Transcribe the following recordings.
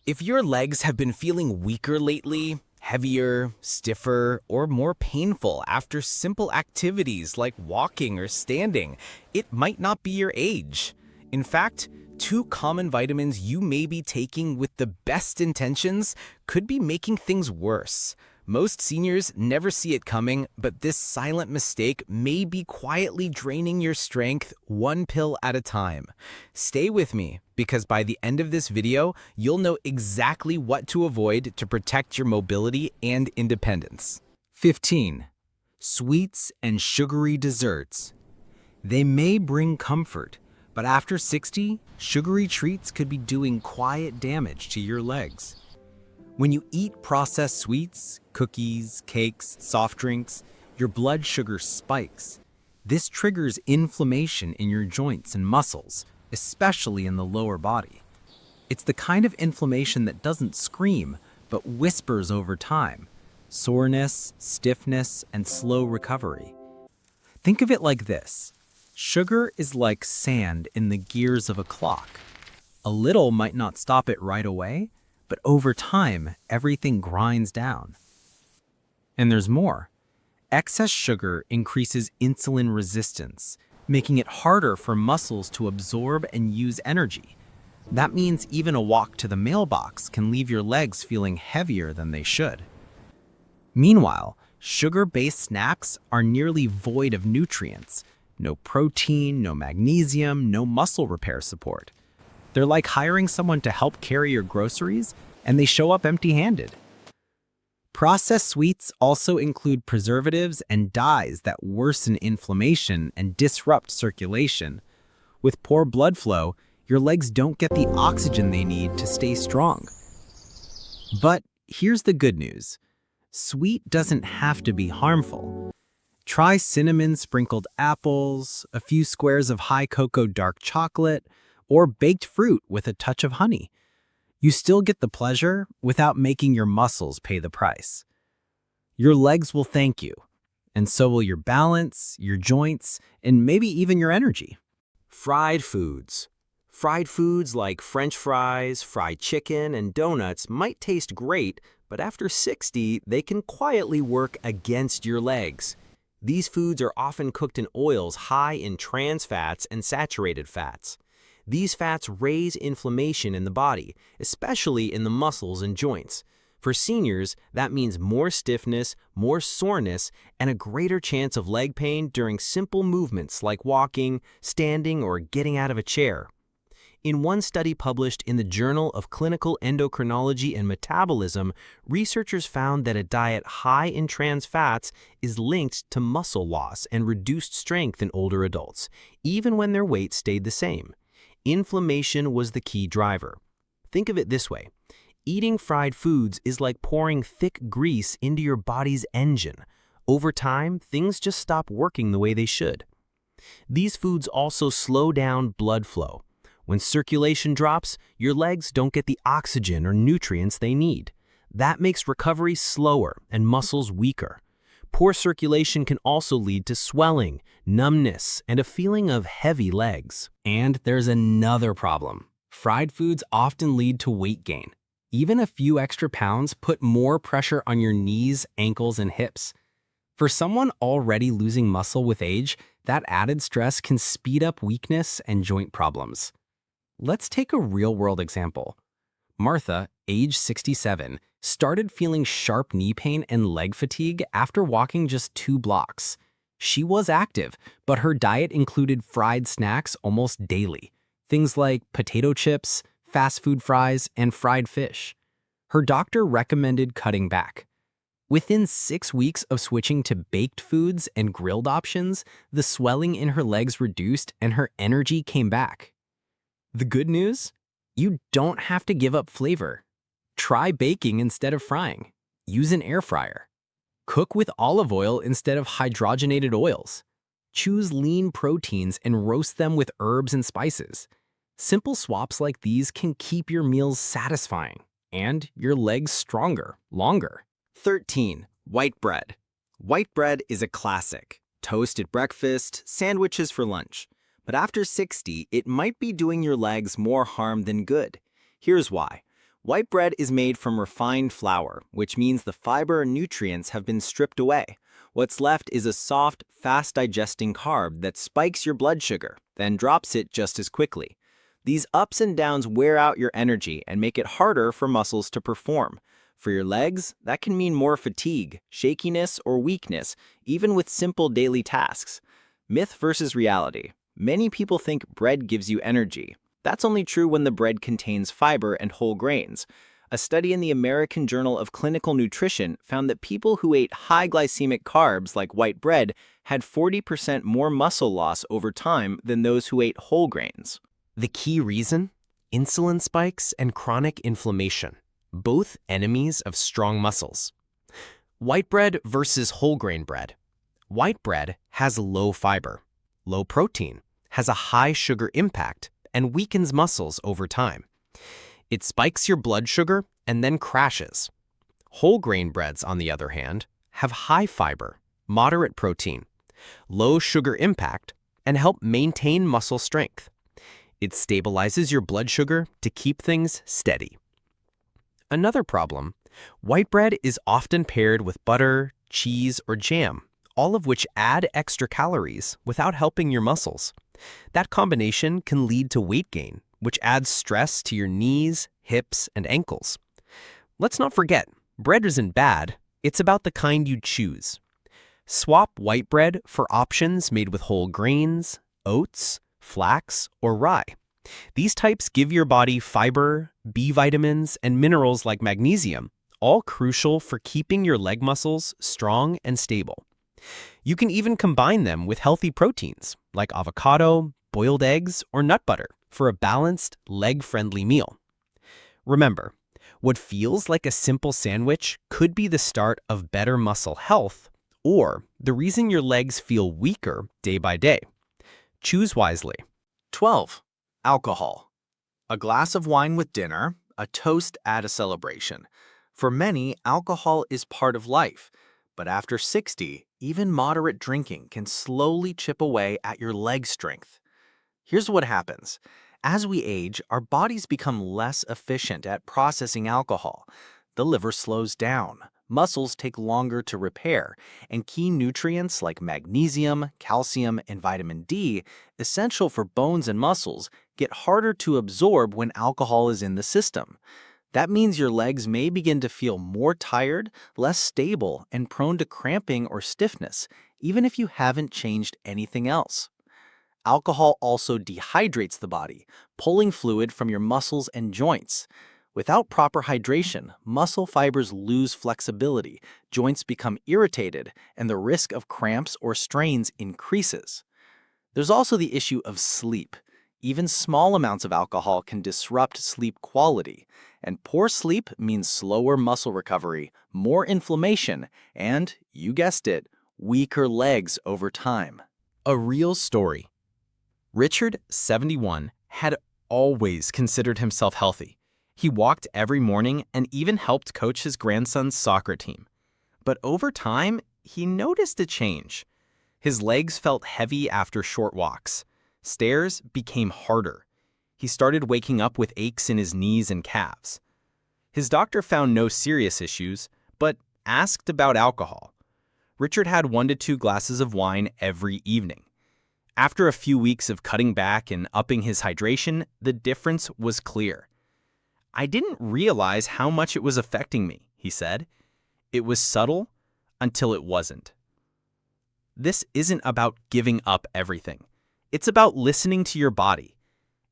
If your legs have been feeling weaker lately, heavier, stiffer, or more painful after simple activities like walking or standing, it might not be your age. In fact, two common vitamins you may be taking with the best intentions could be making things worse. Most seniors never see it coming, but this silent mistake may be quietly draining your strength one pill at a time. Stay with me, because by the end of this video, you'll know exactly what to avoid to protect your mobility and independence. 15. Sweets and sugary desserts. They may bring comfort, but after 60, sugary treats could be doing quiet damage to your legs. When you eat processed sweets, cookies, cakes, soft drinks, your blood sugar spikes. This triggers inflammation in your joints and muscles, especially in the lower body. It's the kind of inflammation that doesn't scream, but whispers over time. Soreness, stiffness, and slow recovery. Think of it like this. Sugar is like sand in the gears of a clock. A little might not stop it right away, but over time, everything grinds down. And there's more. Excess sugar increases insulin resistance, making it harder for muscles to absorb and use energy. That means even a walk to the mailbox can leave your legs feeling heavier than they should. Meanwhile, sugar-based snacks are nearly void of nutrients. No protein, no magnesium, no muscle repair support. They're like hiring someone to help carry your groceries, and they show up empty-handed. Processed sweets also include preservatives and dyes that worsen inflammation and disrupt circulation. With poor blood flow, your legs don't get the oxygen they need to stay strong. But here's the good news. Sweet doesn't have to be harmful. Try cinnamon-sprinkled apples, a few squares of high cocoa dark chocolate, or baked fruit with a touch of honey. You still get the pleasure without making your muscles pay the price. Your legs will thank you, and so will your balance, your joints, and maybe even your energy. Fried foods. Fried foods like French fries, fried chicken, and donuts might taste great, but after 60, they can quietly work against your legs. These foods are often cooked in oils high in trans fats and saturated fats. These fats raise inflammation in the body, especially in the muscles and joints. For seniors, that means more stiffness, more soreness, and a greater chance of leg pain during simple movements like walking, standing, or getting out of a chair. In one study published in the Journal of Clinical Endocrinology and Metabolism, researchers found that a diet high in trans fats is linked to muscle loss and reduced strength in older adults, even when their weight stayed the same. Inflammation was the key driver. Think of it this way. Eating fried foods is like pouring thick grease into your body's engine. Over time, things just stop working the way they should. These foods also slow down blood flow. When circulation drops, your legs don't get the oxygen or nutrients they need. That makes recovery slower and muscles weaker. Poor circulation can also lead to swelling, numbness, and a feeling of heavy legs. And there's another problem. Fried foods often lead to weight gain. Even a few extra pounds put more pressure on your knees, ankles, and hips. For someone already losing muscle with age, that added stress can speed up weakness and joint problems. Let's take a real-world example. Martha, age 67, started feeling sharp knee pain and leg fatigue after walking just 2 blocks. She was active, but her diet included fried snacks almost daily. Things like potato chips, fast food fries, and fried fish. Her doctor recommended cutting back. Within 6 weeks of switching to baked foods and grilled options, the swelling in her legs reduced and her energy came back. The good news? You don't have to give up flavor. Try baking instead of frying. Use an air fryer. Cook with olive oil instead of hydrogenated oils. Choose lean proteins and roast them with herbs and spices. Simple swaps like these can keep your meals satisfying and your legs stronger, longer. 13. White bread. White bread is a classic. Toast at breakfast, sandwiches for lunch. But after 60, it might be doing your legs more harm than good. Here's why. White bread is made from refined flour, which means the fiber and nutrients have been stripped away. What's left is a soft, fast-digesting carb that spikes your blood sugar, then drops it just as quickly. These ups and downs wear out your energy and make it harder for muscles to perform. For your legs, that can mean more fatigue, shakiness, or weakness, even with simple daily tasks. Myth versus reality. Many people think bread gives you energy. That's only true when the bread contains fiber and whole grains. A study in the American Journal of Clinical Nutrition found that people who ate high glycemic carbs like white bread had 40% more muscle loss over time than those who ate whole grains. The key reason? Insulin spikes and chronic inflammation, both enemies of strong muscles. White bread versus whole grain bread. White bread has low fiber, low protein, has a high sugar impact, and weakens muscles over time. It spikes your blood sugar and then crashes. Whole grain breads, on the other hand, have high fiber, moderate protein, low sugar impact, and help maintain muscle strength. It stabilizes your blood sugar to keep things steady. Another problem, white bread is often paired with butter, cheese, or jam, all of which add extra calories without helping your muscles. That combination can lead to weight gain, which adds stress to your knees, hips, and ankles. Let's not forget, bread isn't bad, it's about the kind you choose. Swap white bread for options made with whole grains, oats, flax, or rye. These types give your body fiber, B vitamins, and minerals like magnesium, all crucial for keeping your leg muscles strong and stable. You can even combine them with healthy proteins like avocado, boiled eggs, or nut butter for a balanced, leg-friendly meal. Remember, what feels like a simple sandwich could be the start of better muscle health or the reason your legs feel weaker day by day. Choose wisely. 12. Alcohol. A glass of wine with dinner, a toast at a celebration. For many, alcohol is part of life. But after 60, even moderate drinking can slowly chip away at your leg strength. Here's what happens. As we age, our bodies become less efficient at processing alcohol. The liver slows down, muscles take longer to repair, and key nutrients like magnesium, calcium, and vitamin D, essential for bones and muscles, get harder to absorb when alcohol is in the system. That means your legs may begin to feel more tired, less stable, and prone to cramping or stiffness, even if you haven't changed anything else. Alcohol also dehydrates the body, pulling fluid from your muscles and joints. Without proper hydration, muscle fibers lose flexibility, joints become irritated, and the risk of cramps or strains increases. There's also the issue of sleep. Even small amounts of alcohol can disrupt sleep quality, and poor sleep means slower muscle recovery, more inflammation, and, you guessed it, weaker legs over time. A real story. Richard, 71, had always considered himself healthy. He walked every morning and even helped coach his grandson's soccer team. But over time, he noticed a change. His legs felt heavy after short walks. Stairs became harder. He started waking up with aches in his knees and calves. His doctor found no serious issues, but asked about alcohol. Richard had 1 to 2 glasses of wine every evening. After a few weeks of cutting back and upping his hydration, the difference was clear. "I didn't realize how much it was affecting me," he said. "It was subtle until it wasn't." This isn't about giving up everything. It's about listening to your body.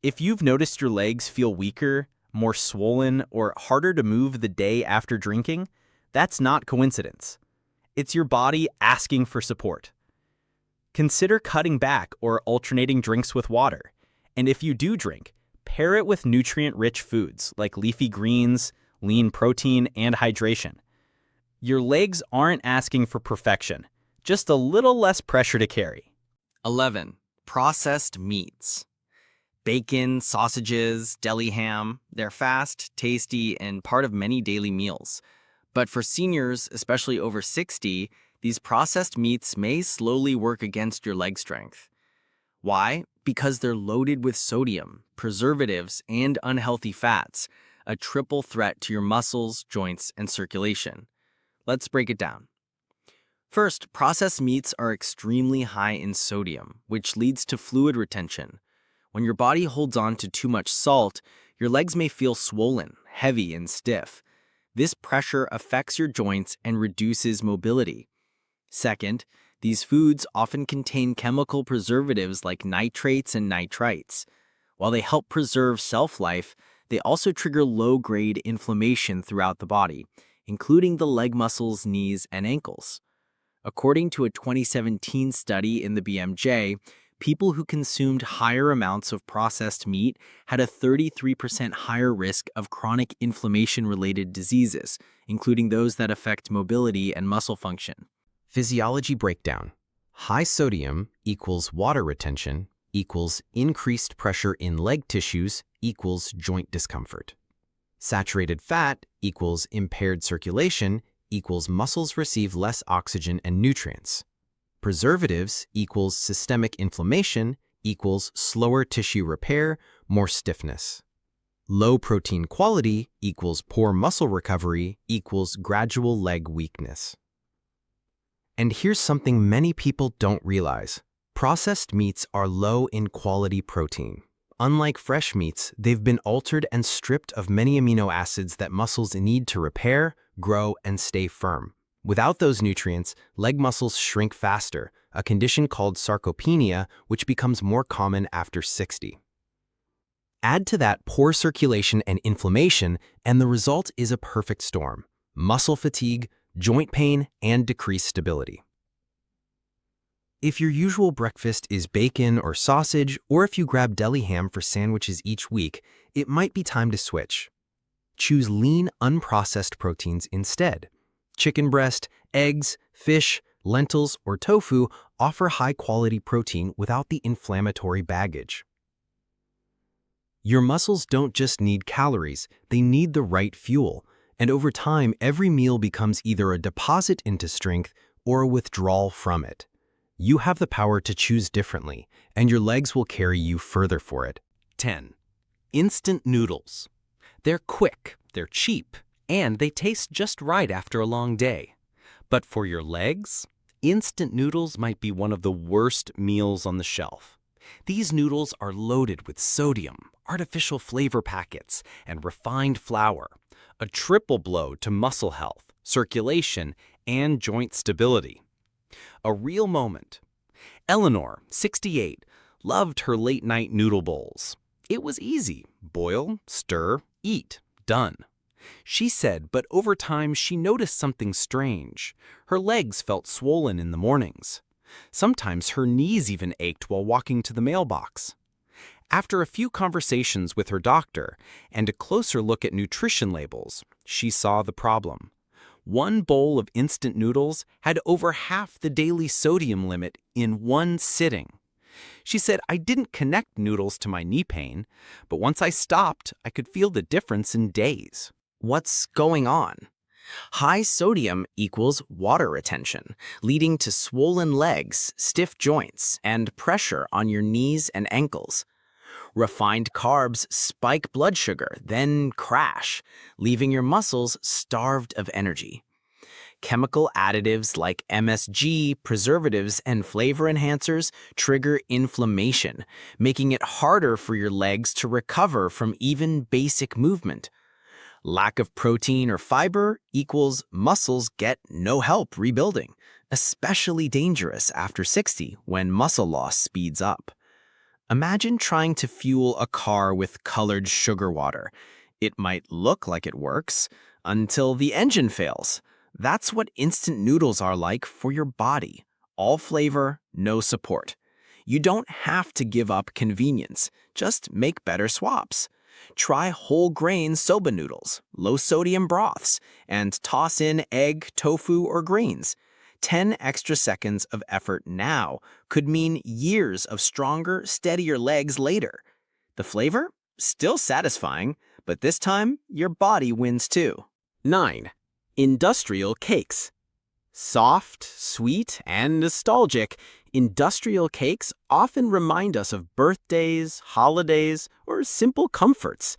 If you've noticed your legs feel weaker, more swollen, or harder to move the day after drinking, that's not coincidence. It's your body asking for support. Consider cutting back or alternating drinks with water. And if you do drink, pair it with nutrient-rich foods like leafy greens, lean protein, and hydration. Your legs aren't asking for perfection, just a little less pressure to carry. 11. Processed meats. Bacon, sausages, deli ham, they're fast, tasty, and part of many daily meals. But for seniors, especially over 60, these processed meats may slowly work against your leg strength. Why? Because they're loaded with sodium, preservatives, and unhealthy fats. a triple threat to your muscles, joints, and circulation. Let's break it down. First, processed meats are extremely high in sodium, which leads to fluid retention. When your body holds on to too much salt, your legs may feel swollen, heavy, and stiff. This pressure affects your joints and reduces mobility. Second, these foods often contain chemical preservatives like nitrates and nitrites. While they help preserve shelf life, they also trigger low-grade inflammation throughout the body, including the leg muscles, knees, and ankles. According to a 2017 study in the BMJ, people who consumed higher amounts of processed meat had a 33% higher risk of chronic inflammation-related diseases, including those that affect mobility and muscle function. Physiology breakdown. High sodium equals water retention equals increased pressure in leg tissues equals joint discomfort. Saturated fat equals impaired circulation equals muscles receive less oxygen and nutrients. Preservatives equals systemic inflammation equals slower tissue repair, more stiffness. Low protein quality equals poor muscle recovery equals gradual leg weakness. And here's something many people don't realize. Processed meats are low in quality protein. Unlike fresh meats, they've been altered and stripped of many amino acids that muscles need to repair, grow, and stay firm. Without those nutrients, leg muscles shrink faster, a condition called sarcopenia, which becomes more common after 60. Add to that poor circulation and inflammation, and the result is a perfect storm: muscle fatigue, joint pain, and decreased stability. If your usual breakfast is bacon or sausage, or if you grab deli ham for sandwiches each week, it might be time to switch. Choose lean, unprocessed proteins instead. Chicken breast, eggs, fish, lentils, or tofu offer high-quality protein without the inflammatory baggage. Your muscles don't just need calories, they need the right fuel. And over time, every meal becomes either a deposit into strength or a withdrawal from it. You have the power to choose differently, and your legs will carry you further for it. 10. Instant noodles. They're quick, they're cheap, and they taste just right after a long day. But for your legs, instant noodles might be one of the worst meals on the shelf. These noodles are loaded with sodium, artificial flavor packets, and refined flour, a triple blow to muscle health, circulation, and joint stability. A real moment. Eleanor, 68, loved her late-night noodle bowls. It was easy. Boil, stir, eat. Done. She said, but over time she noticed something strange. Her legs felt swollen in the mornings. Sometimes her knees even ached while walking to the mailbox. After a few conversations with her doctor and a closer look at nutrition labels, she saw the problem. One bowl of instant noodles had over half the daily sodium limit in one sitting. She said, I didn't connect noodles to my knee pain, but once I stopped, I could feel the difference in days. What's going on? High sodium equals water retention, leading to swollen legs, stiff joints, and pressure on your knees and ankles. Refined carbs spike blood sugar, then crash, leaving your muscles starved of energy. Chemical additives like MSG, preservatives, and flavor enhancers trigger inflammation, making it harder for your legs to recover from even basic movement. Lack of protein or fiber equals muscles get no help rebuilding, especially dangerous after 60 when muscle loss speeds up. Imagine trying to fuel a car with colored sugar water. It might look like it works until the engine fails. That's what instant noodles are like for your body. All flavor, no support. You don't have to give up convenience. Just make better swaps. Try whole grain soba noodles, low sodium broths, and toss in egg, tofu, or greens. 10 extra seconds of effort now could mean years of stronger, steadier legs later. The flavor? Still satisfying, but this time your body wins too. 9. Industrial cakes. Soft, sweet, and nostalgic, industrial cakes often remind us of birthdays, holidays, or simple comforts.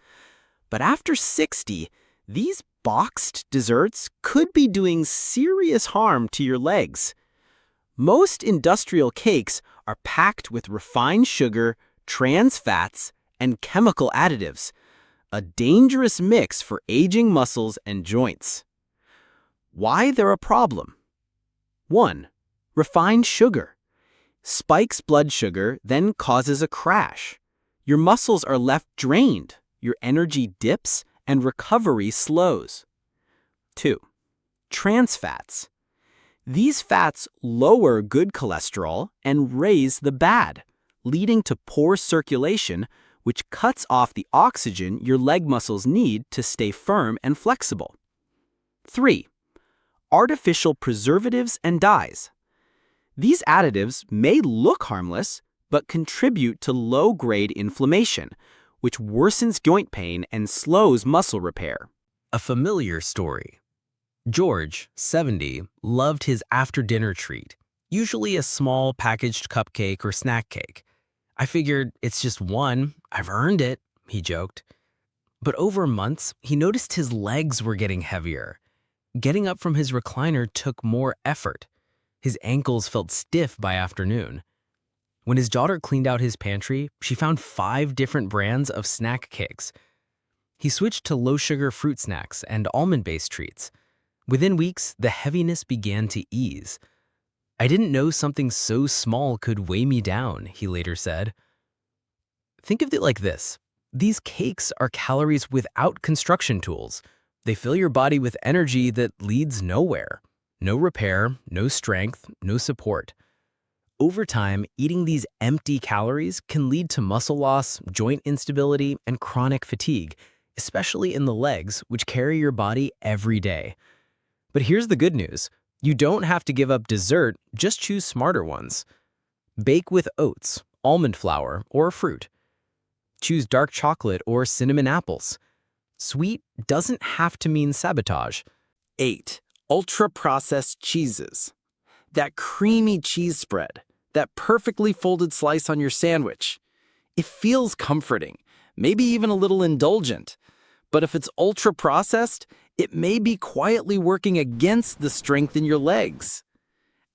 But after 60, these boxed desserts could be doing serious harm to your legs. Most industrial cakes are packed with refined sugar, trans fats, and chemical additives, a dangerous mix for aging muscles and joints. Why they're a problem? 1. Refined sugar. Spikes blood sugar, then causes a crash. Your muscles are left drained, your energy dips, and recovery slows. 2. Trans fats. These fats lower good cholesterol and raise the bad, leading to poor circulation, which cuts off the oxygen your leg muscles need to stay firm and flexible. 3. Artificial preservatives and dyes. These additives may look harmless, but contribute to low-grade inflammation, which worsens joint pain and slows muscle repair. A familiar story. George, 70, loved his after-dinner treat, usually a small packaged cupcake or snack cake. I figured, it's just one, I've earned it, he joked. But over months, he noticed his legs were getting heavier. Getting up from his recliner took more effort. His ankles felt stiff by afternoon. When his daughter cleaned out his pantry, she found 5 different brands of snack cakes. He switched to low-sugar fruit snacks and almond-based treats. Within weeks, the heaviness began to ease. I didn't know something so small could weigh me down, he later said. Think of it like this. These cakes are calories without construction tools. They fill your body with energy that leads nowhere. No repair, no strength, no support. Over time, eating these empty calories can lead to muscle loss, joint instability, and chronic fatigue, especially in the legs, which carry your body every day. But here's the good news. You don't have to give up dessert, just choose smarter ones. Bake with oats, almond flour, or fruit. Choose dark chocolate or cinnamon apples. Sweet doesn't have to mean sabotage. 8. Ultra-processed cheeses. That creamy cheese spread, that perfectly folded slice on your sandwich. It feels comforting, maybe even a little indulgent. But if it's ultra-processed, it may be quietly working against the strength in your legs.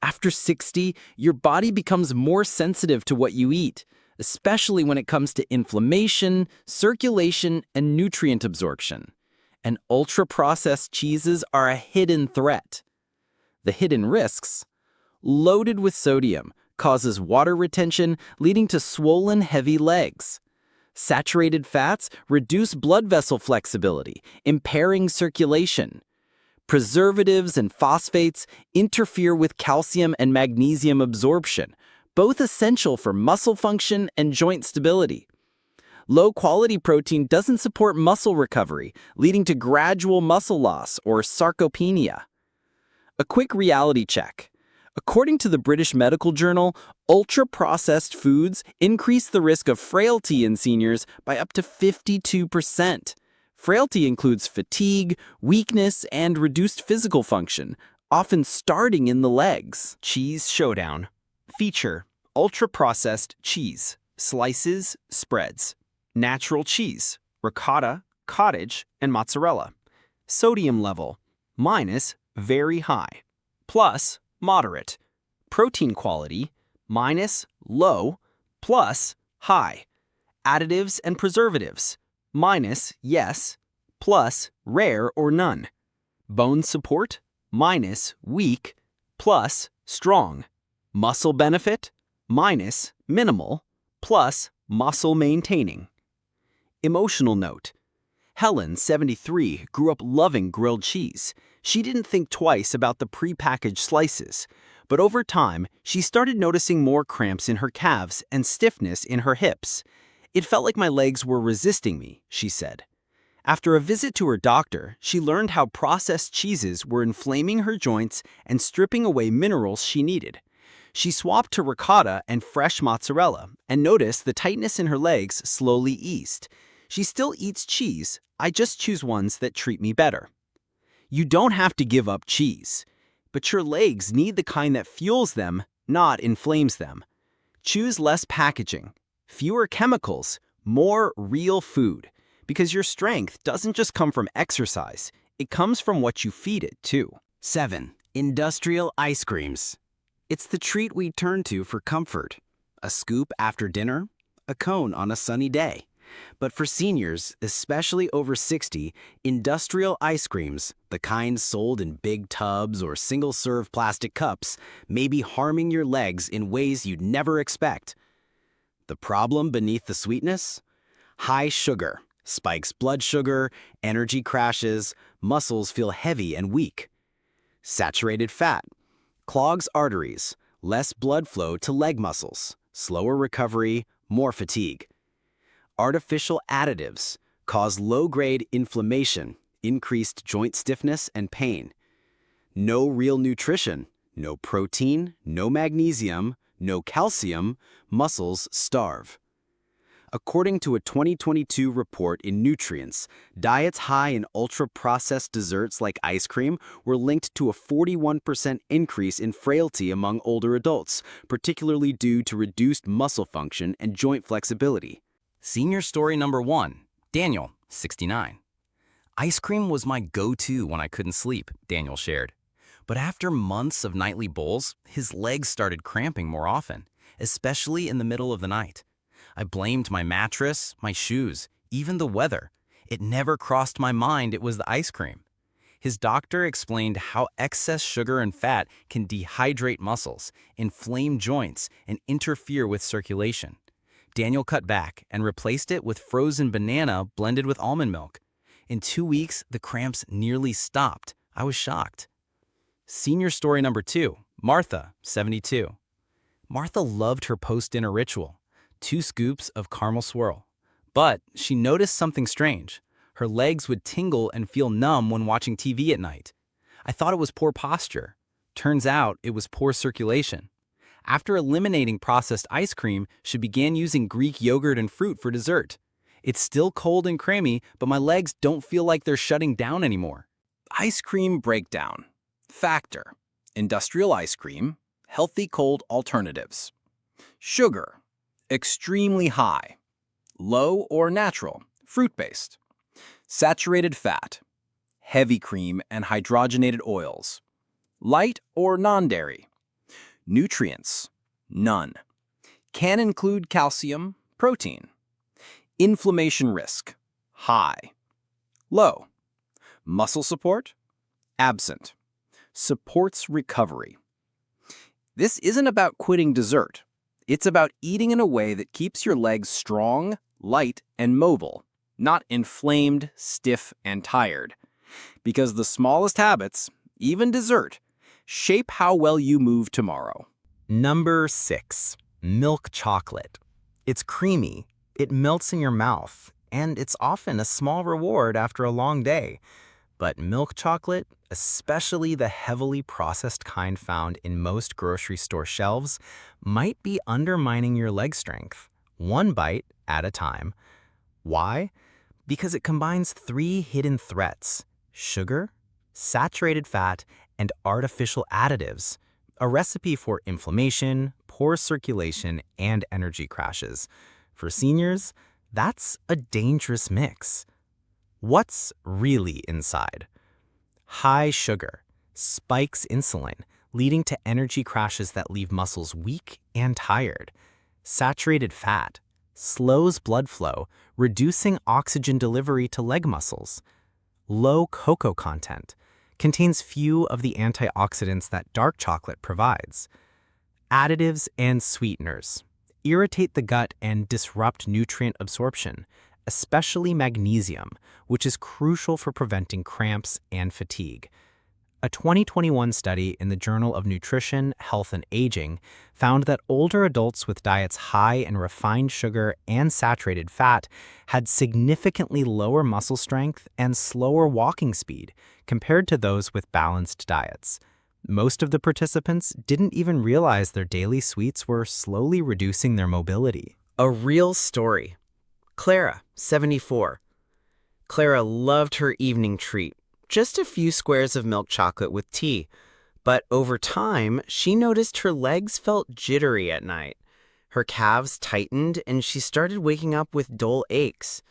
After 60, your body becomes more sensitive to what you eat, especially when it comes to inflammation, circulation, and nutrient absorption. And ultra-processed cheeses are a hidden threat. The hidden risks: loaded with sodium, causes water retention, leading to swollen, heavy legs. Saturated fats reduce blood vessel flexibility, impairing circulation. Preservatives and phosphates interfere with calcium and magnesium absorption, both essential for muscle function and joint stability. Low-quality protein doesn't support muscle recovery, leading to gradual muscle loss or sarcopenia. A quick reality check. According to the British Medical Journal, ultra-processed foods increase the risk of frailty in seniors by up to 52%. Frailty includes fatigue, weakness, and reduced physical function, often starting in the legs. Cheese Showdown. Feature: ultra-processed cheese, slices, spreads. Natural cheese, ricotta, cottage, and mozzarella. Sodium level: minus, very high. Plus, moderate. Protein quality: minus, low, plus, high. Additives and preservatives: minus, yes, plus, rare or none. Bone support: minus, weak, plus, strong. Muscle benefit: minus, minimal, plus, muscle maintaining. Emotional note: Helen, 73, grew up loving grilled cheese. She didn't think twice about the pre-packaged slices, but over time, she started noticing more cramps in her calves and stiffness in her hips. It felt like my legs were resisting me, she said. After a visit to her doctor, she learned how processed cheeses were inflaming her joints and stripping away minerals she needed. She swapped to ricotta and fresh mozzarella and noticed the tightness in her legs slowly eased. She still eats cheese, I just choose ones that treat me better. You don't have to give up cheese, but your legs need the kind that fuels them, not inflames them. Choose less packaging, fewer chemicals, more real food, Because your strength doesn't just come from exercise, it comes from what you feed it, too. 7. Industrial ice creams. It's the treat we turn to for comfort. A scoop after dinner, a cone on a sunny day. But for seniors, especially over 60, industrial ice creams, the kind sold in big tubs or single-serve plastic cups, may be harming your legs in ways you'd never expect. The problem beneath the sweetness? High sugar spikes blood sugar, energy crashes, muscles feel heavy and weak. Saturated fat clogs arteries, less blood flow to leg muscles, slower recovery, more fatigue. Artificial additives cause low-grade inflammation, increased joint stiffness and pain. No real nutrition, no protein, no magnesium, no calcium, muscles starve. According to a 2022 report in Nutrients, diets high in ultra-processed desserts like ice cream were linked to a 41% increase in frailty among older adults, particularly due to reduced muscle function and joint flexibility. Senior story number 1. Daniel, 69. Ice cream was my go-to when I couldn't sleep, Daniel shared. But after months of nightly bowls, his legs started cramping more often, especially in the middle of the night. I blamed my mattress, my shoes, even the weather. It never crossed my mind it was the ice cream. His doctor explained how excess sugar and fat can dehydrate muscles, inflame joints, and interfere with circulation. Daniel cut back and replaced it with frozen banana blended with almond milk. In 2 weeks, the cramps nearly stopped. I was shocked. Senior story number 2. Martha, 72. Martha loved her post-dinner ritual. 2 scoops of caramel swirl. But she noticed something strange. Her legs would tingle and feel numb when watching TV at night. I thought it was poor posture. Turns out it was poor circulation. After eliminating processed ice cream, she began using Greek yogurt and fruit for dessert. It's still cold and creamy, but my legs don't feel like they're shutting down anymore. Ice cream breakdown. Factor: industrial ice cream, healthy cold alternatives. Sugar: extremely high, low or natural, fruit-based. Saturated fat: heavy cream and hydrogenated oils. Light or non-dairy. Nutrients: none. Can include calcium, protein. Inflammation risk: high. Low. Muscle support: absent. Supports recovery. This isn't about quitting dessert. It's about eating in a way that keeps your legs strong, light, and mobile, not inflamed, stiff, and tired. Because the smallest habits, even dessert, shape how well you move tomorrow. Number 6. Milk chocolate. It's creamy, it melts in your mouth, and it's often a small reward after a long day. But milk chocolate, especially the heavily processed kind found in most grocery store shelves, might be undermining your leg strength, one bite at a time. Why? Because it combines 3 hidden threats: sugar, saturated fat, and artificial additives, a recipe for inflammation, poor circulation, and energy crashes. For seniors, that's a dangerous mix. What's really inside? High sugar spikes insulin, leading to energy crashes that leave muscles weak and tired. Saturated fat slows blood flow, reducing oxygen delivery to leg muscles. Low cocoa content contains few of the antioxidants that dark chocolate provides. Additives and sweeteners irritate the gut and disrupt nutrient absorption, especially magnesium, which is crucial for preventing cramps and fatigue. A 2021 study in the Journal of Nutrition, Health, and Aging found that older adults with diets high in refined sugar and saturated fat had significantly lower muscle strength and slower walking speed compared to those with balanced diets. Most of the participants didn't even realize their daily sweets were slowly reducing their mobility. A real story. Clara, 74. Clara loved her evening treat, just a few squares of milk chocolate with tea. But over time, she noticed her legs felt jittery at night. Her calves tightened and she started waking up with dull aches.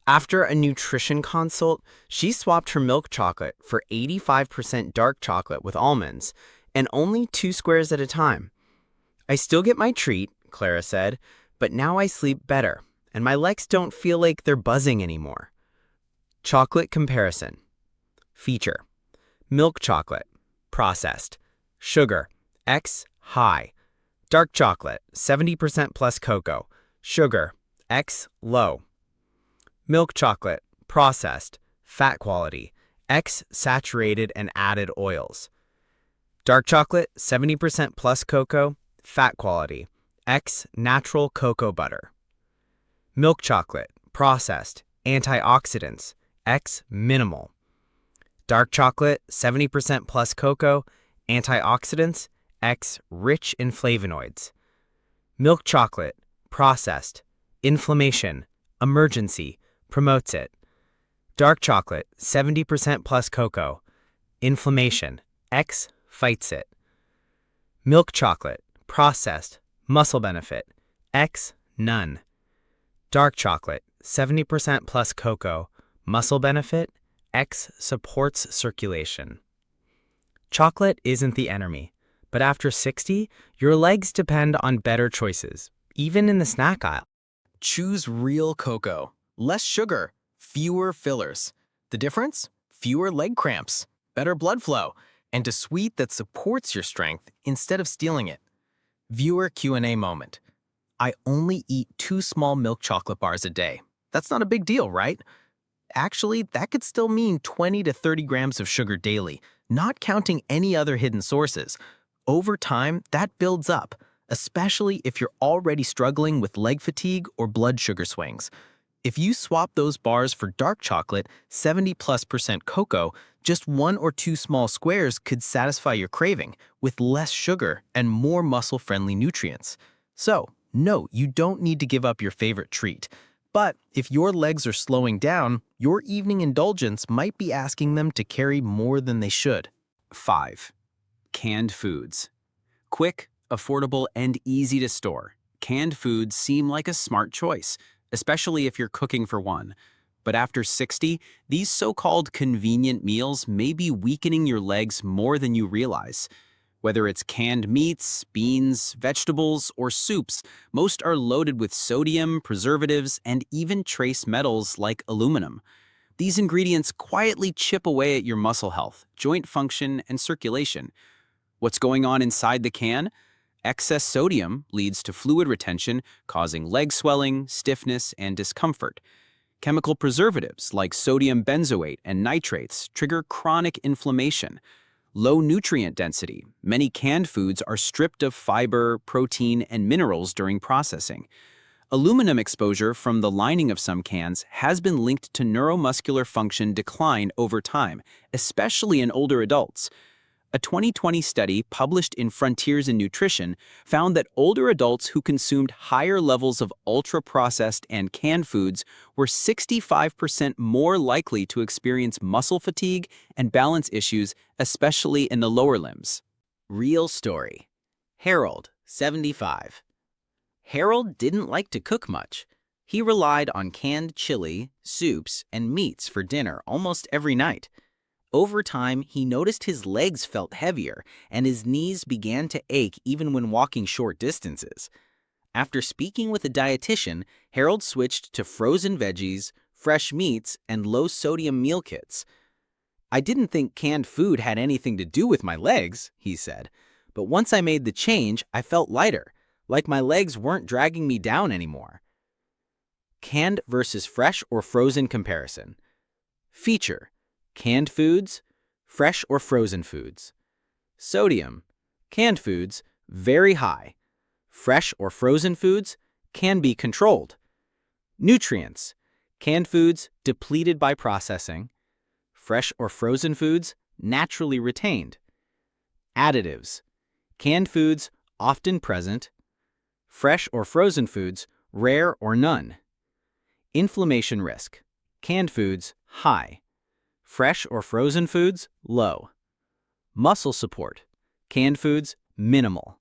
After a nutrition consult, she swapped her milk chocolate for 85% dark chocolate with almonds, and only 2 squares at a time. "I still get my treat," Clara said, "but now I sleep better, and my legs don't feel like they're buzzing anymore." Chocolate comparison. Feature: milk chocolate, processed. Sugar, X, high. Dark chocolate, 70% plus cocoa. Sugar, X, low. Milk chocolate, processed, fat quality, X, saturated and added oils. Dark chocolate, 70% plus cocoa, fat quality, X, natural cocoa butter. Milk chocolate, processed, antioxidants, X, minimal. Dark chocolate, 70% plus cocoa, antioxidants, X, rich in flavonoids. Milk chocolate, processed, inflammation, emergency, promotes it. Dark chocolate, 70% plus cocoa, inflammation, X, fights it. Milk chocolate, processed, muscle benefit, X, none. Dark chocolate, 70% plus cocoa, muscle benefit, X, supports circulation. Chocolate isn't the enemy, but after 60, your legs depend on better choices, even in the snack aisle. Choose real cocoa. Less sugar, fewer fillers. The difference? Fewer leg cramps, better blood flow, and a sweet that supports your strength instead of stealing it. Viewer Q&A moment. I only eat 2 small milk chocolate bars a day. That's not a big deal, right? Actually, that could still mean 20 to 30 grams of sugar daily, not counting any other hidden sources. Over time, that builds up, especially if you're already struggling with leg fatigue or blood sugar swings. If you swap those bars for dark chocolate, 70+% cocoa, just 1 or 2 small squares could satisfy your craving with less sugar and more muscle-friendly nutrients. So, no, you don't need to give up your favorite treat. But if your legs are slowing down, your evening indulgence might be asking them to carry more than they should. 5. Canned foods. Quick, affordable, and easy to store. Canned foods seem like a smart choice, especially if you're cooking for one. But after 60, these so-called convenient meals may be weakening your legs more than you realize. Whether it's canned meats, beans, vegetables, or soups, most are loaded with sodium, preservatives, and even trace metals like aluminum. These ingredients quietly chip away at your muscle health, joint function, and circulation. What's going on inside the can? Excess sodium leads to fluid retention, causing leg swelling, stiffness, and discomfort. Chemical preservatives like sodium benzoate and nitrates trigger chronic inflammation. Low nutrient density. Many canned foods are stripped of fiber, protein, and minerals during processing. Aluminum exposure from the lining of some cans has been linked to neuromuscular function decline over time, especially in older adults. A 2020 study published in Frontiers in Nutrition found that older adults who consumed higher levels of ultra-processed and canned foods were 65% more likely to experience muscle fatigue and balance issues, especially in the lower limbs. Real story. Harold, 75. Harold didn't like to cook much. He relied on canned chili, soups, and meats for dinner almost every night. Over time, he noticed his legs felt heavier and his knees began to ache even when walking short distances. After speaking with a dietitian, Harold switched to frozen veggies, fresh meats, and low-sodium meal kits. "I didn't think canned food had anything to do with my legs," he said, "but once I made the change, I felt lighter, like my legs weren't dragging me down anymore." Canned versus fresh or frozen comparison. Feature: canned foods, fresh or frozen foods. Sodium: canned foods, very high. Fresh or frozen foods can be controlled. Nutrients: canned foods depleted by processing. Fresh or frozen foods naturally retained. Additives: canned foods often present. Fresh or frozen foods rare or none. Inflammation risk: canned foods high. Fresh or frozen foods, low. Muscle support: canned foods, minimal.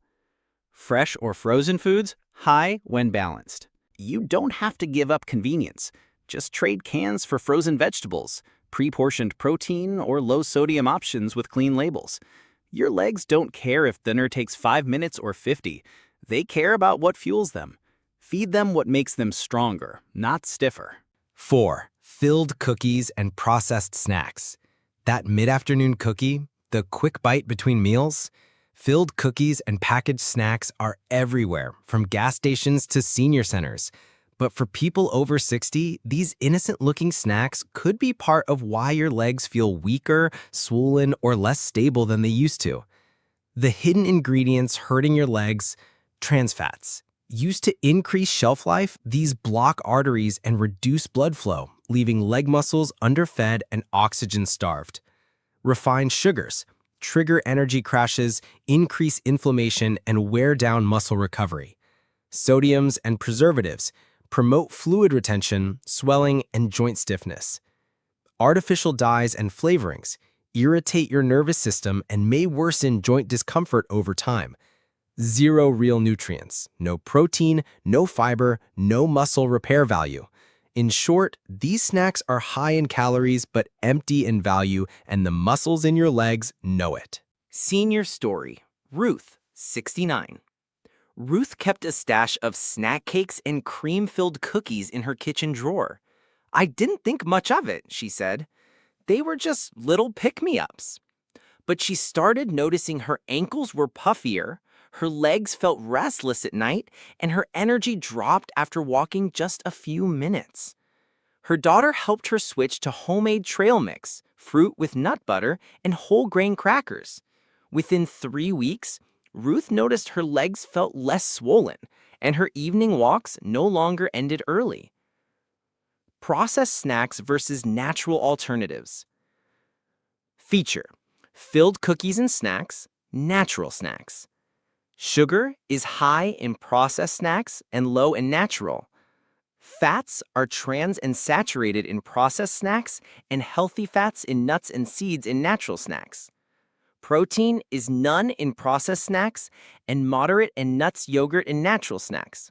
Fresh or frozen foods, high when balanced. You don't have to give up convenience. Just trade cans for frozen vegetables, pre-portioned protein, or low-sodium options with clean labels. Your legs don't care if dinner takes 5 minutes or 50. They care about what fuels them. Feed them what makes them stronger, not stiffer. 4. Filled cookies and processed snacks. That mid-afternoon cookie, the quick bite between meals? Filled cookies and packaged snacks are everywhere, from gas stations to senior centers. But for people over 60, these innocent-looking snacks could be part of why your legs feel weaker, swollen, or less stable than they used to. The hidden ingredients hurting your legs, trans fats. Used to increase shelf life, these block arteries and reduce blood flow, leaving leg muscles underfed and oxygen-starved. Refined sugars trigger energy crashes, increase inflammation, and wear down muscle recovery. Sodiums and preservatives promote fluid retention, swelling, and joint stiffness. Artificial dyes and flavorings irritate your nervous system and may worsen joint discomfort over time. Zero real nutrients, no protein, no fiber, no muscle repair value. In short, these snacks are high in calories but empty in value, and the muscles in your legs know it. Senior story. Ruth, 69. Ruth kept a stash of snack cakes and cream-filled cookies in her kitchen drawer. I didn't think much of it, she said. They were just little pick-me-ups. But she started noticing her ankles were puffier, her legs felt restless at night, and her energy dropped after walking just a few minutes. Her daughter helped her switch to homemade trail mix, fruit with nut butter, and whole grain crackers. Within 3 weeks, Ruth noticed her legs felt less swollen, and her evening walks no longer ended early. Processed snacks versus natural alternatives. Feature: filled cookies and snacks, natural snacks. Sugar is high in processed snacks and low in natural. Fats are trans and saturated in processed snacks and healthy fats in nuts and seeds in natural snacks. Protein is none in processed snacks and moderate in nuts, yogurt, and natural snacks.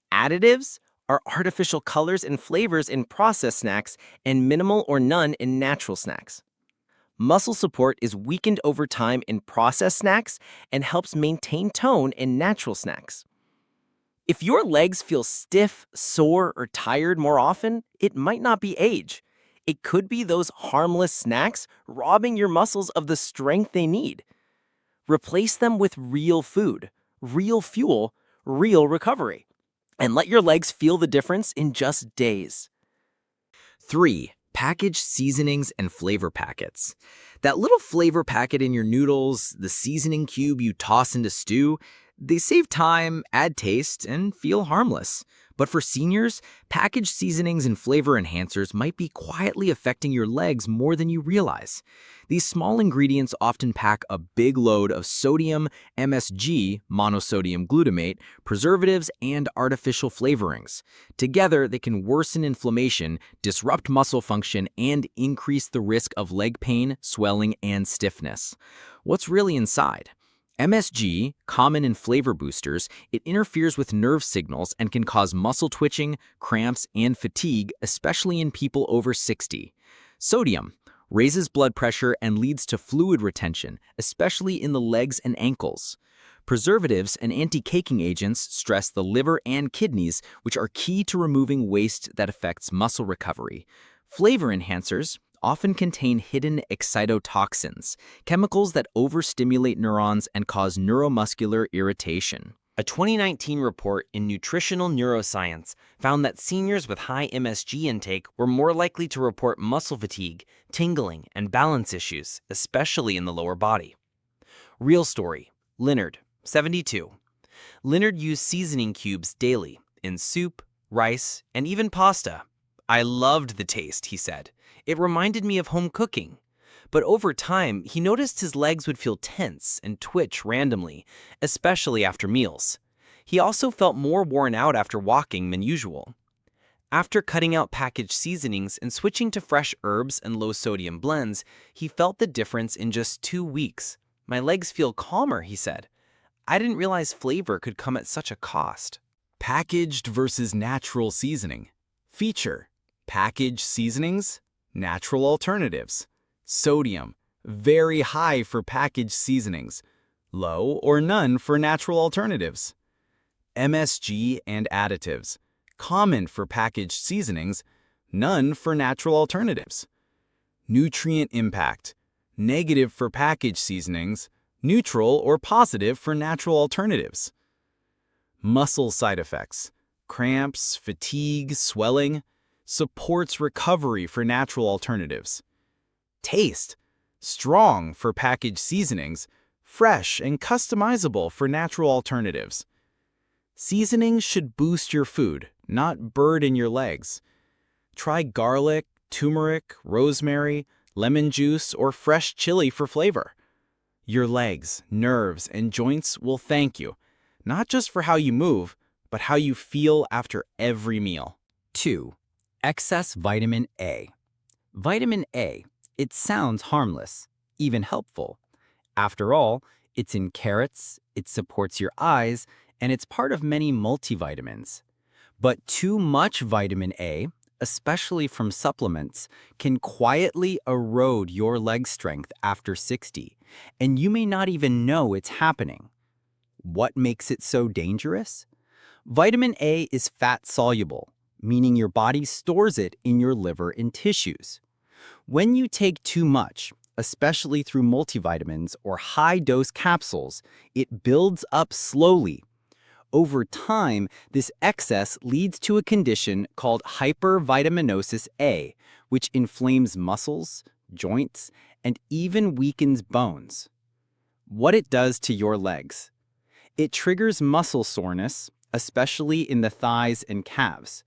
Additives are artificial colors and flavors in processed snacks and minimal or none in natural snacks. Muscle support is weakened over time in processed snacks and helps maintain tone in natural snacks. If your legs feel stiff, sore, or tired more often, it might not be age. It could be those harmless snacks robbing your muscles of the strength they need. Replace them with real food, real fuel, real recovery, and let your legs feel the difference in just days. 3. Packaged seasonings and flavor packets. That little flavor packet in your noodles, the seasoning cube you toss into stew, they save time, add taste, and feel harmless. But for seniors, packaged seasonings and flavor enhancers might be quietly affecting your legs more than you realize. These small ingredients often pack a big load of sodium, MSG, monosodium glutamate, preservatives, and artificial flavorings. Together, they can worsen inflammation, disrupt muscle function, and increase the risk of leg pain, swelling, and stiffness. What's really inside? MSG, common in flavor boosters, it interferes with nerve signals and can cause muscle twitching, cramps, and fatigue, especially in people over 60. Sodium raises blood pressure and leads to fluid retention, especially in the legs and ankles. Preservatives and anti-caking agents stress the liver and kidneys, which are key to removing waste that affects muscle recovery. Flavor enhancers often contain hidden excitotoxins, chemicals that overstimulate neurons and cause neuromuscular irritation. A 2019 report in Nutritional Neuroscience found that seniors with high MSG intake were more likely to report muscle fatigue, tingling, and balance issues, especially in the lower body. Real story. Leonard, 72. Leonard used seasoning cubes daily in soup, rice, and even pasta. I loved the taste, he said. It reminded me of home cooking. But over time, he noticed his legs would feel tense and twitch randomly, especially after meals. He also felt more worn out after walking than usual. After cutting out packaged seasonings and switching to fresh herbs and low-sodium blends, he felt the difference in just 2 weeks. My legs feel calmer, he said. I didn't realize flavor could come at such a cost. Packaged versus natural seasoning. Feature: Packaged seasonings, natural alternatives. Sodium, very high for packaged seasonings, low or none for natural alternatives. MSG and additives, common for packaged seasonings, none for natural alternatives. Nutrient impact, negative for packaged seasonings, neutral or positive for natural alternatives. Muscle side effects, cramps, fatigue, swelling, supports recovery for natural alternatives. Taste, strong for packaged seasonings, fresh and customizable for natural alternatives. Seasonings should boost your food, not burden your legs. Try garlic, turmeric, rosemary, lemon juice, or fresh chili for flavor. Your legs, nerves, and joints will thank you, not just for how you move, but how you feel after every meal. 2. Excess vitamin A. Vitamin A, it sounds harmless, even helpful. After all, it's in carrots, it supports your eyes, and it's part of many multivitamins. But too much vitamin A, especially from supplements, can quietly erode your leg strength after 60, and you may not even know it's happening. What makes it so dangerous? Vitamin A is fat-soluble, meaning your body stores it in your liver and tissues. When you take too much, especially through multivitamins or high-dose capsules, it builds up slowly. Over time, this excess leads to a condition called hypervitaminosis A, which inflames muscles, joints, and even weakens bones. What it does to your legs. It triggers muscle soreness, especially in the thighs and calves.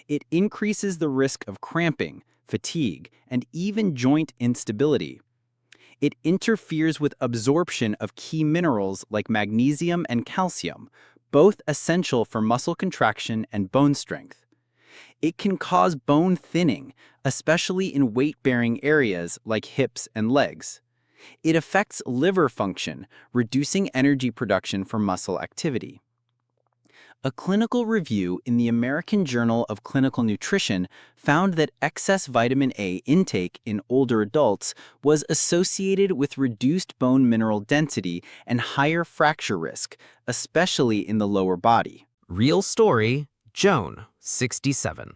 It increases the risk of cramping, fatigue, and even joint instability. It interferes with absorption of key minerals like magnesium and calcium, both essential for muscle contraction and bone strength. It can cause bone thinning, especially in weight-bearing areas like hips and legs. It affects liver function, reducing energy production for muscle activity. A clinical review in the American Journal of Clinical Nutrition found that excess vitamin A intake in older adults was associated with reduced bone mineral density and higher fracture risk, especially in the lower body. Real story, Joan, 67.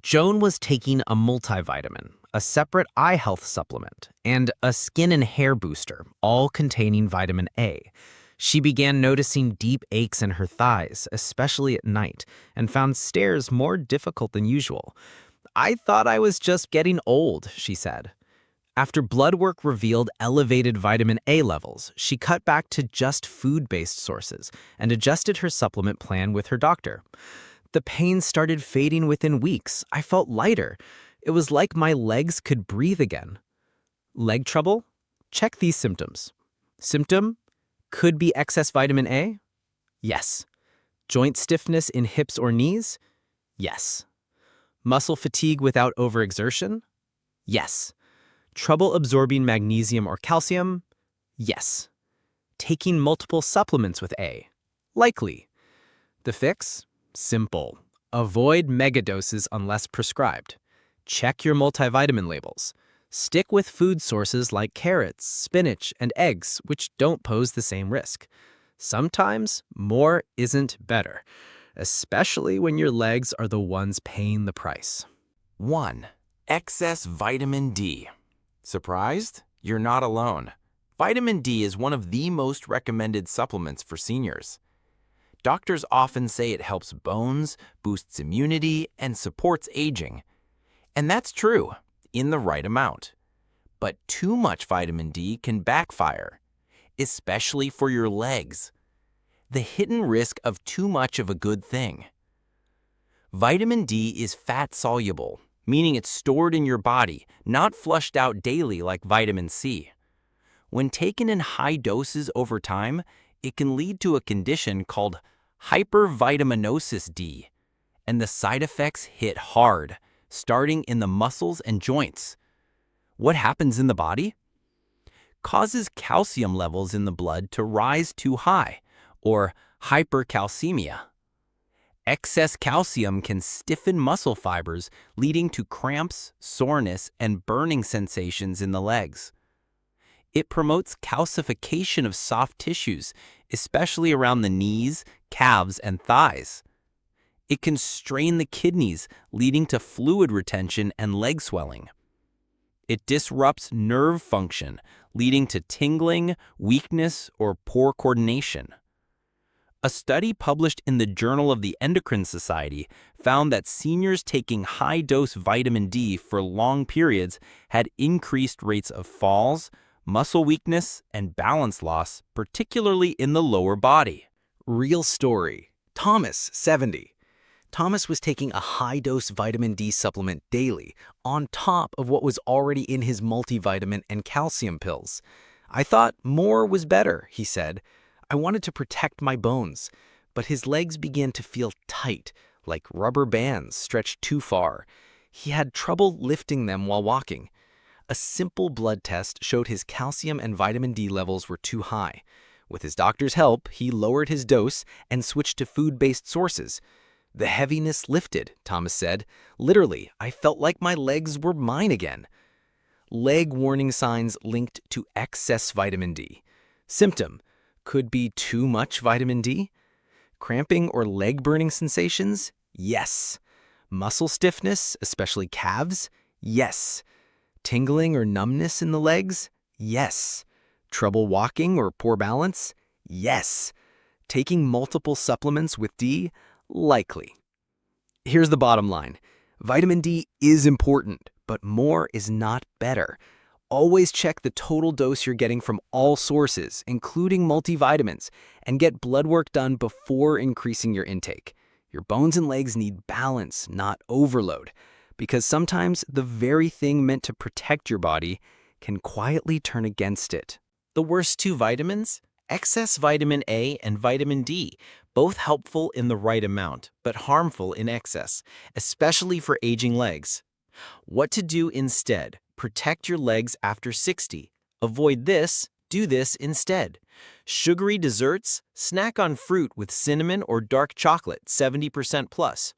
Joan was taking a multivitamin, a separate eye health supplement, and a skin and hair booster, all containing vitamin A. She began noticing deep aches in her thighs, especially at night, and found stairs more difficult than usual. "I thought I was just getting old," she said. After blood work revealed elevated vitamin A levels, she cut back to just food-based sources and adjusted her supplement plan with her doctor. The pain started fading within weeks. I felt lighter. It was like my legs could breathe again. Leg trouble? Check these symptoms. Symptom? Could be excess vitamin A? Yes. Joint stiffness in hips or knees? Yes. Muscle fatigue without overexertion? Yes. Trouble absorbing magnesium or calcium? Yes. Taking multiple supplements with A? Likely. The fix? Simple. Avoid megadoses unless prescribed. Check your multivitamin labels. Stick with food sources like carrots, spinach, and eggs, which don't pose the same risk. Sometimes more isn't better, especially when your legs are the ones paying the price. 1. Excess vitamin D. Surprised? You're not alone. Vitamin D is one of the most recommended supplements for seniors. Doctors often say it helps bones, boosts immunity, and supports aging. And that's true, in the right amount. But too much vitamin D can backfire, especially for your legs. The hidden risk of too much of a good thing. Vitamin D is fat-soluble, meaning it's stored in your body, not flushed out daily like vitamin C. When taken in high doses over time, it can lead to a condition called hypervitaminosis D, and the side effects hit hard, starting in the muscles and joints. What happens in the body? Causes calcium levels in the blood to rise too high, or hypercalcemia. Excess calcium can stiffen muscle fibers, leading to cramps, soreness, and burning sensations in the legs. It promotes calcification of soft tissues, especially around the knees, calves, and thighs. It can strain the kidneys, leading to fluid retention and leg swelling. It disrupts nerve function, leading to tingling, weakness, or poor coordination. A study published in the Journal of the Endocrine Society found that seniors taking high-dose vitamin D for long periods had increased rates of falls, muscle weakness, and balance loss, particularly in the lower body. Real story. Thomas, 70. Thomas was taking a high-dose vitamin D supplement daily, on top of what was already in his multivitamin and calcium pills. I thought more was better, he said. I wanted to protect my bones, but his legs began to feel tight, like rubber bands stretched too far. He had trouble lifting them while walking. A simple blood test showed his calcium and vitamin D levels were too high. With his doctor's help, he lowered his dose and switched to food-based sources. The heaviness lifted, Thomas said. Literally, I felt like my legs were mine again. Leg warning signs linked to excess vitamin D. Symptom: could be too much vitamin D. Cramping or leg burning sensations? Yes. Muscle stiffness, especially calves? Yes. Tingling or numbness in the legs? Yes. Trouble walking or poor balance? Yes. Taking multiple supplements with D? Likely. Here's the bottom line. Vitamin D is important, but more is not better. Always check the total dose you're getting from all sources, including multivitamins, and get blood work done before increasing your intake. Your bones and legs need balance, not overload, because sometimes the very thing meant to protect your body can quietly turn against it. The worst two vitamins? Excess vitamin A and vitamin D, both helpful in the right amount, but harmful in excess, especially for aging legs. What to do instead? Protect your legs after 60. Avoid this, do this instead. Sugary desserts? Snack on fruit with cinnamon or dark chocolate, 70% plus.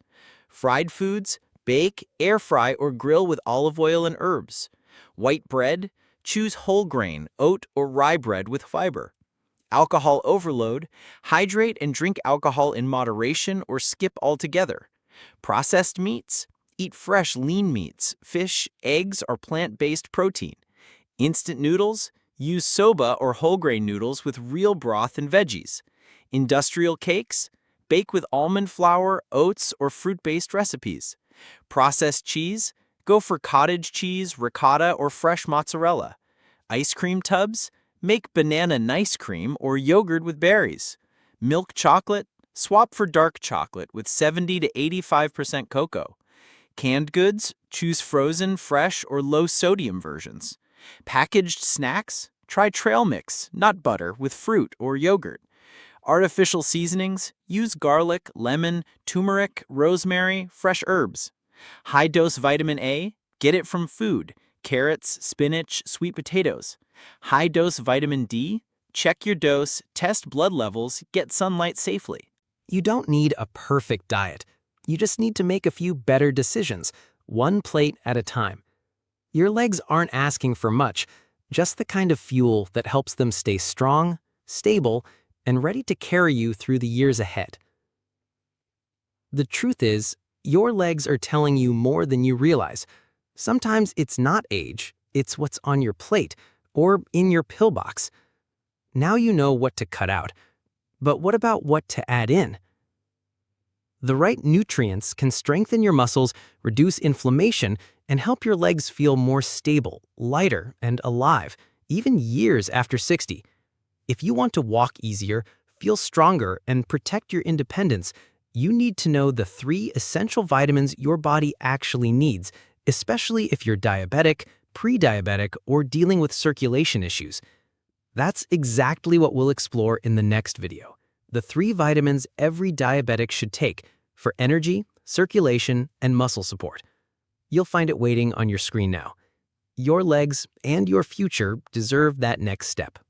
Fried foods? Bake, air fry, or grill with olive oil and herbs. White bread? Choose whole grain, oat, or rye bread with fiber. Alcohol overload? Hydrate and drink alcohol in moderation or skip altogether. Processed meats? Eat fresh lean meats, fish, eggs, or plant-based protein. Instant noodles? Use soba or whole grain noodles with real broth and veggies. Industrial cakes? Bake with almond flour, oats, or fruit-based recipes. Processed cheese? Go for cottage cheese, ricotta, or fresh mozzarella. Ice cream tubs? Make banana nice cream or yogurt with berries. Milk chocolate? Swap for dark chocolate with 70 to 85% cocoa. Canned goods? Choose frozen, fresh, or low-sodium versions. Packaged snacks? Try trail mix, nut butter, with fruit or yogurt. Artificial seasonings? Use garlic, lemon, turmeric, rosemary, fresh herbs. High-dose vitamin A? Get it from food, carrots, spinach, sweet potatoes. High-dose vitamin D? Check your dose, test blood levels, get sunlight safely. You don't need a perfect diet. You just need to make a few better decisions, one plate at a time. Your legs aren't asking for much, just the kind of fuel that helps them stay strong, stable, and ready to carry you through the years ahead. The truth is, your legs are telling you more than you realize. Sometimes it's not age, it's what's on your plate or in your pill box. Now you know what to cut out, but what about what to add in? The right nutrients can strengthen your muscles, reduce inflammation, and help your legs feel more stable, lighter, and alive, even years after 60. If you want to walk easier, feel stronger, and protect your independence, you need to know the 3 essential vitamins your body actually needs, especially if you're diabetic, pre-diabetic, or dealing with circulation issues. That's exactly what we'll explore in the next video. The 3 vitamins every diabetic should take for energy, circulation, and muscle support. You'll find it waiting on your screen now. Your legs and your future deserve that next step.